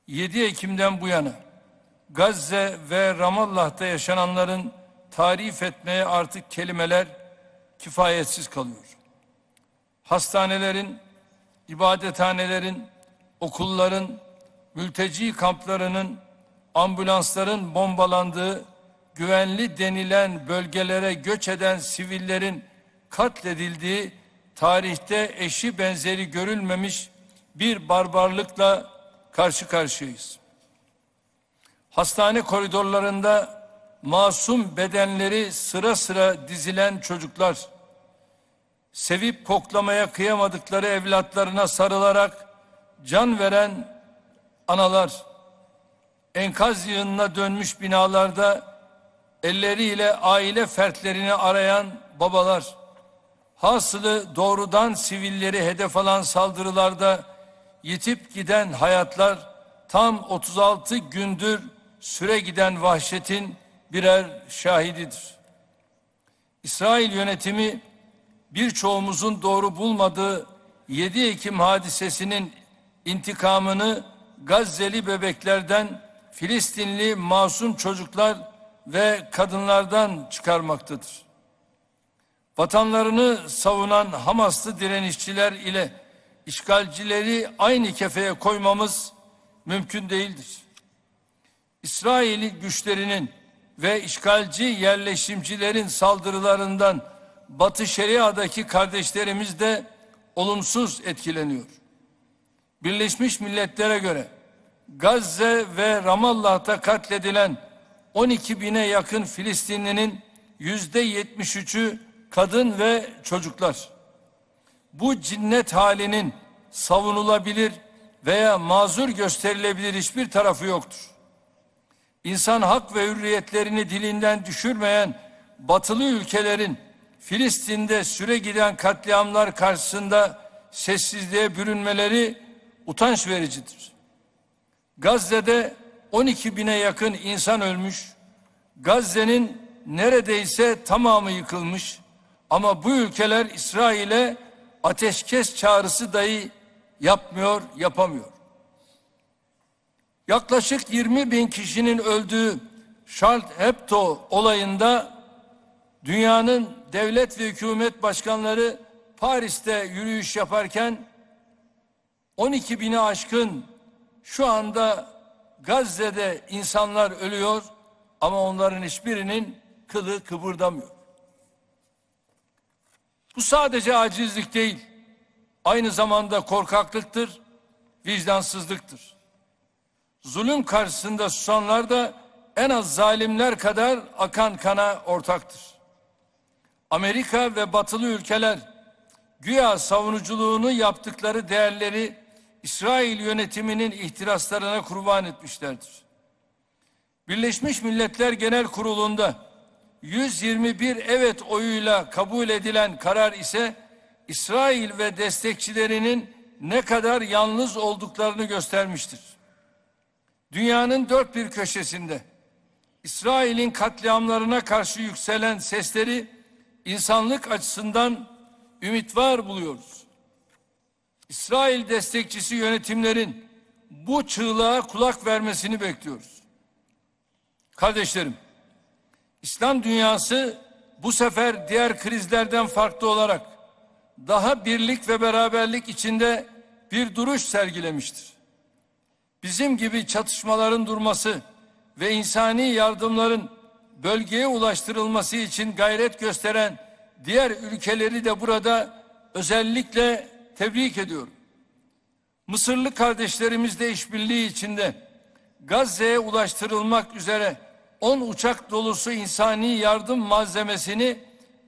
7 Ekim'den bu yana Gazze ve Ramallah'ta yaşananların tarif etmeye artık kelimeler kifayetsiz kalıyor. Hastanelerin, ibadethanelerin, okulların, mülteci kamplarının, ambulansların bombalandığı, güvenli denilen bölgelere göç eden sivillerin katledildiği, tarihte eşi benzeri görülmemiş bir barbarlıkla karşı karşıyayız. Hastane koridorlarında masum bedenleri sıra sıra dizilen çocuklar, sevip koklamaya kıyamadıkları evlatlarına sarılarak can veren analar, enkaz yığınına dönmüş binalarda elleriyle aile fertlerini arayan babalar, hasılı doğrudan sivilleri hedef alan saldırılarda yitip giden hayatlar, tam 36 gündür süre giden vahşetin birer şahididir. İsrail yönetimi birçoğumuzun doğru bulmadığı 7 Ekim hadisesinin intikamını Gazze'li bebeklerden, Filistinli masum çocuklar ve kadınlardan çıkarmaktadır. Vatanlarını savunan Hamaslı direnişçiler ile işgalcileri aynı kefeye koymamız mümkün değildir. İsrail güçlerinin ve işgalci yerleşimcilerin saldırılarından Batı Şeria'daki kardeşlerimiz de olumsuz etkileniyor. Birleşmiş Milletler'e göre Gazze ve Ramallah'ta katledilen 12 bine yakın Filistinlinin %73'ü kadın ve çocuklar. Bu cinnet halinin savunulabilir veya mazur gösterilebilir hiçbir tarafı yoktur. İnsan hak ve hürriyetlerini dilinden düşürmeyen batılı ülkelerin Filistin'de süre giden katliamlar karşısında sessizliğe bürünmeleri utanç vericidir. Gazze'de 12 bine yakın insan ölmüş, Gazze'nin neredeyse tamamı yıkılmış ama bu ülkeler İsrail'e ateşkes çağrısı dahi yapmıyor, yapamıyor. Yaklaşık 20 bin kişinin öldüğü Charlie Hebdo olayında dünyanın devlet ve hükümet başkanları Paris'te yürüyüş yaparken 12 bini aşkın şu anda Gazze'de insanlar ölüyor ama onların hiçbirinin kılı kıpırdamıyor. Bu sadece acizlik değil, aynı zamanda korkaklıktır, vicdansızlıktır. Zulüm karşısında susanlar da en az zalimler kadar akan kana ortaktır. Amerika ve batılı ülkeler güya savunuculuğunu yaptıkları değerleri İsrail yönetiminin ihtiraslarına kurban etmişlerdir. Birleşmiş Milletler Genel Kurulu'nda 121 evet oyuyla kabul edilen karar ise İsrail ve destekçilerinin ne kadar yalnız olduklarını göstermiştir. Dünyanın dört bir köşesinde İsrail'in katliamlarına karşı yükselen sesleri insanlık açısından ümit buluyoruz. İsrail destekçisi yönetimlerin bu çığlığa kulak vermesini bekliyoruz. Kardeşlerim, İslam dünyası bu sefer diğer krizlerden farklı olarak daha birlik ve beraberlik içinde bir duruş sergilemiştir. Bizim gibi çatışmaların durması ve insani yardımların bölgeye ulaştırılması için gayret gösteren diğer ülkeleri de burada özellikle tebrik ediyorum. Mısırlı kardeşlerimizle işbirliği içinde Gazze'ye ulaştırılmak üzere 10 uçak dolusu insani yardım malzemesini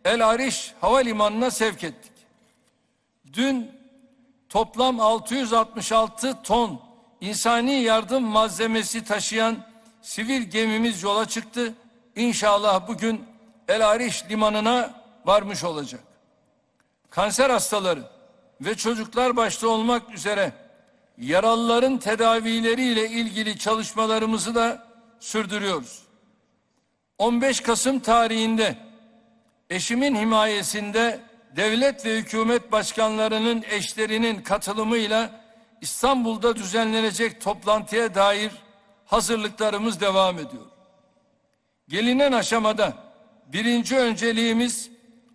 El Ariş havalimanına sevk ettik. Dün toplam 666 ton insani yardım malzemesi taşıyan sivil gemimiz yola çıktı. İnşallah bugün El Ariş limanına varmış olacak. Kanser hastaları ve çocuklar başta olmak üzere yaralıların tedavileriyle ilgili çalışmalarımızı da sürdürüyoruz. 15 Kasım tarihinde eşimin himayesinde devlet ve hükümet başkanlarının eşlerinin katılımıyla İstanbul'da düzenlenecek toplantıya dair hazırlıklarımız devam ediyor. Gelinen aşamada birinci önceliğimiz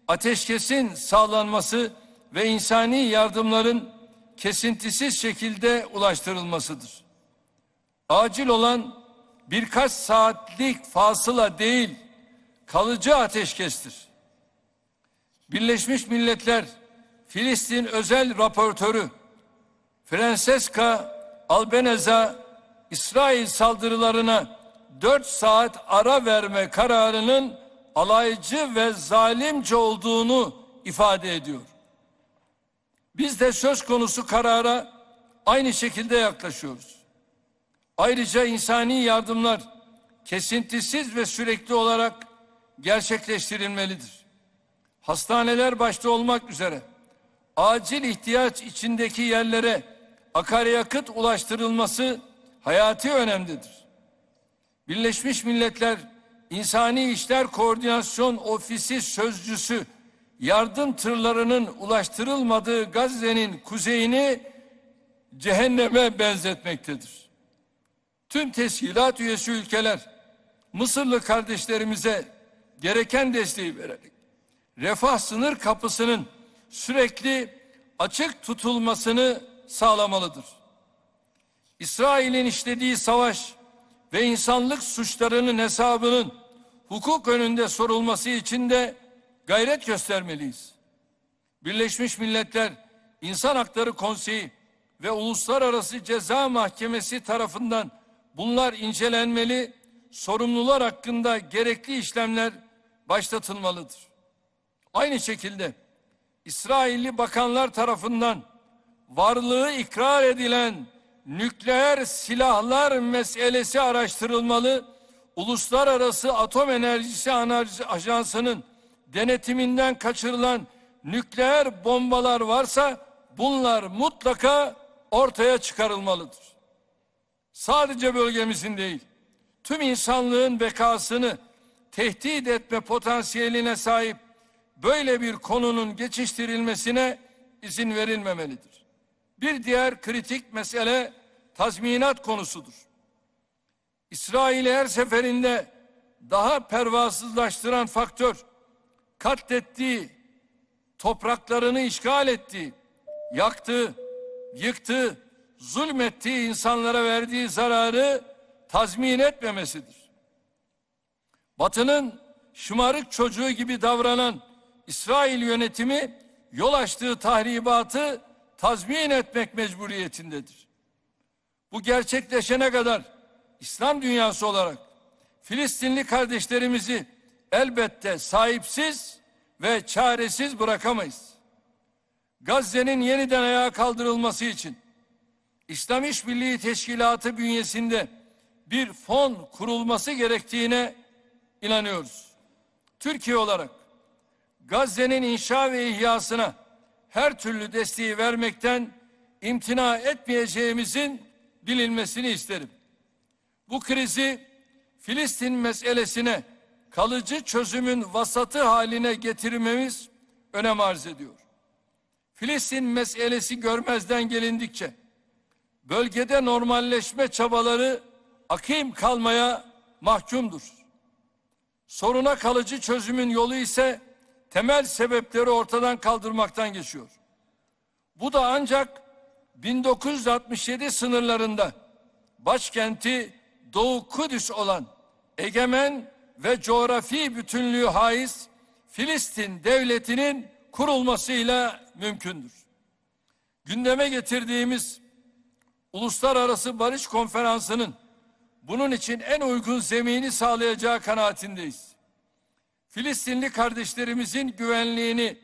ateşkesin sağlanması ve insani yardımların kesintisiz şekilde ulaştırılmasıdır. Acil olan birkaç saatlik fasıla değil, kalıcı ateşkestir. Birleşmiş Milletler Filistin özel raportörü Francesca Albanese, İsrail saldırılarına 4 saat ara verme kararının alaycı ve zalimce olduğunu ifade ediyor. Biz de söz konusu karara aynı şekilde yaklaşıyoruz. Ayrıca insani yardımlar kesintisiz ve sürekli olarak gerçekleştirilmelidir. Hastaneler başta olmak üzere acil ihtiyaç içindeki yerlere akaryakıt ulaştırılması hayati önemlidir. Birleşmiş Milletler İnsani İşler Koordinasyon Ofisi sözcüsü yardım tırlarının ulaştırılmadığı Gazze'nin kuzeyini cehenneme benzetmektedir. Tüm teşkilat üyesi ülkeler Mısırlı kardeşlerimize gereken desteği vererek refah sınır kapısının sürekli açık tutulmasını sağlamalıdır. İsrail'in işlediği savaş ve insanlık suçlarının hesabının hukuk önünde sorulması için de gayret göstermeliyiz. Birleşmiş Milletler İnsan Hakları Konseyi ve Uluslararası Ceza Mahkemesi tarafından bunlar incelenmeli, sorumlular hakkında gerekli işlemler başlatılmalıdır. Aynı şekilde İsrailli bakanlar tarafından varlığı ikrar edilen nükleer silahlar meselesi araştırılmalı, Uluslararası Atom Enerjisi Ajansı'nın denetiminden kaçırılan nükleer bombalar varsa bunlar mutlaka ortaya çıkarılmalıdır. Sadece bölgemizin değil, tüm insanlığın bekasını tehdit etme potansiyeline sahip böyle bir konunun geçiştirilmesine izin verilmemelidir. Bir diğer kritik mesele tazminat konusudur. İsrail'i her seferinde daha pervasızlaştıran faktör, katlettiği, topraklarını işgal ettiği, yaktığı, yıktığı, zulmettiği insanlara verdiği zararı tazmin etmemesidir. Batı'nın şımarık çocuğu gibi davranan İsrail yönetimi yol açtığı tahribatı tazmin etmek mecburiyetindedir. Bu gerçekleşene kadar İslam dünyası olarak Filistinli kardeşlerimizi elbette sahipsiz ve çaresiz bırakamayız. Gazze'nin yeniden ayağa kaldırılması için İslam İşbirliği Teşkilatı bünyesinde bir fon kurulması gerektiğine inanıyoruz. Türkiye olarak Gazze'nin inşa ve ihyasına her türlü desteği vermekten imtina etmeyeceğimizin bilinmesini isterim. Bu krizi Filistin meselesine kalıcı çözümün vasatı haline getirmemiz önem arz ediyor. Filistin meselesi görmezden gelindikçe bölgede normalleşme çabaları akım kalmaya mahkumdur. Soruna kalıcı çözümün yolu ise temel sebepleri ortadan kaldırmaktan geçiyor. Bu da ancak 1967 sınırlarında başkenti Doğu Kudüs olan egemen ve coğrafi bütünlüğü haiz Filistin devletinin kurulmasıyla mümkündür. Gündeme getirdiğimiz Uluslararası Barış Konferansı'nın bunun için en uygun zemini sağlayacağı kanaatindeyiz. Filistinli kardeşlerimizin güvenliğini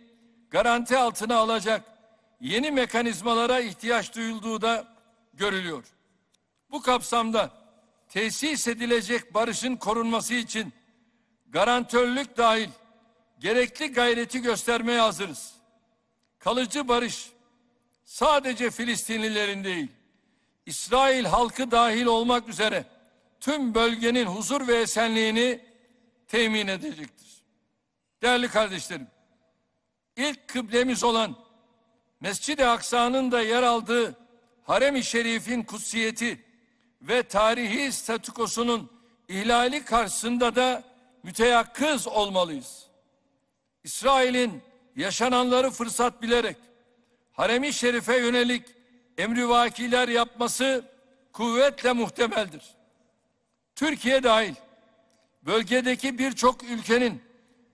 garanti altına alacak yeni mekanizmalara ihtiyaç duyulduğu da görülüyor. Bu kapsamda tesis edilecek barışın korunması için garantörlük dahil gerekli gayreti göstermeye hazırız. Kalıcı barış sadece Filistinlilerin değil, İsrail halkı dahil olmak üzere tüm bölgenin huzur ve esenliğini temin edecektir. Değerli kardeşlerim, ilk kıblemiz olan Mescid-i Aksa'nın da yer aldığı harem-i şerifin kutsiyeti ve tarihi statükosunun ihlali karşısında da müteyakkız olmalıyız. İsrail'in yaşananları fırsat bilerek harem-i şerife yönelik emrivakiler yapması kuvvetle muhtemeldir. Türkiye dahil bölgedeki birçok ülkenin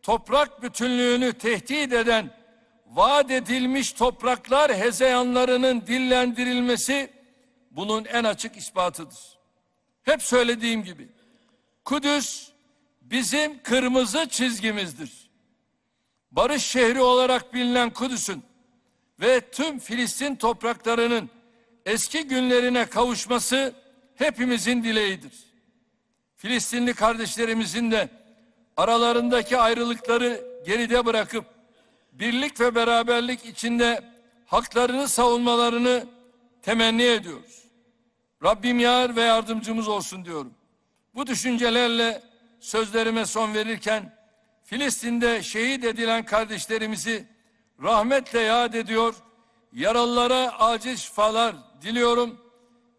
toprak bütünlüğünü tehdit eden vaat edilmiş topraklar hezeyanlarının dillendirilmesi bunun en açık ispatıdır. Hep söylediğim gibi Kudüs bizim kırmızı çizgimizdir. Barış şehri olarak bilinen Kudüs'ün ve tüm Filistin topraklarının eski günlerine kavuşması hepimizin dileğidir. Filistinli kardeşlerimizin de aralarındaki ayrılıkları geride bırakıp birlik ve beraberlik içinde haklarını savunmalarını temenni ediyoruz. Rabbim yar ve yardımcımız olsun diyorum. Bu düşüncelerle sözlerime son verirken Filistin'de şehit edilen kardeşlerimizi rahmetle yad ediyor, yaralılara acil şifalar diliyorum.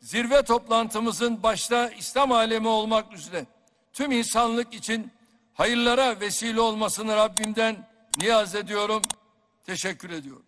Zirve toplantımızın başta İslam alemi olmak üzere tüm insanlık için hayırlara vesile olmasını Rabbimden niyaz ediyorum. Teşekkür ediyorum.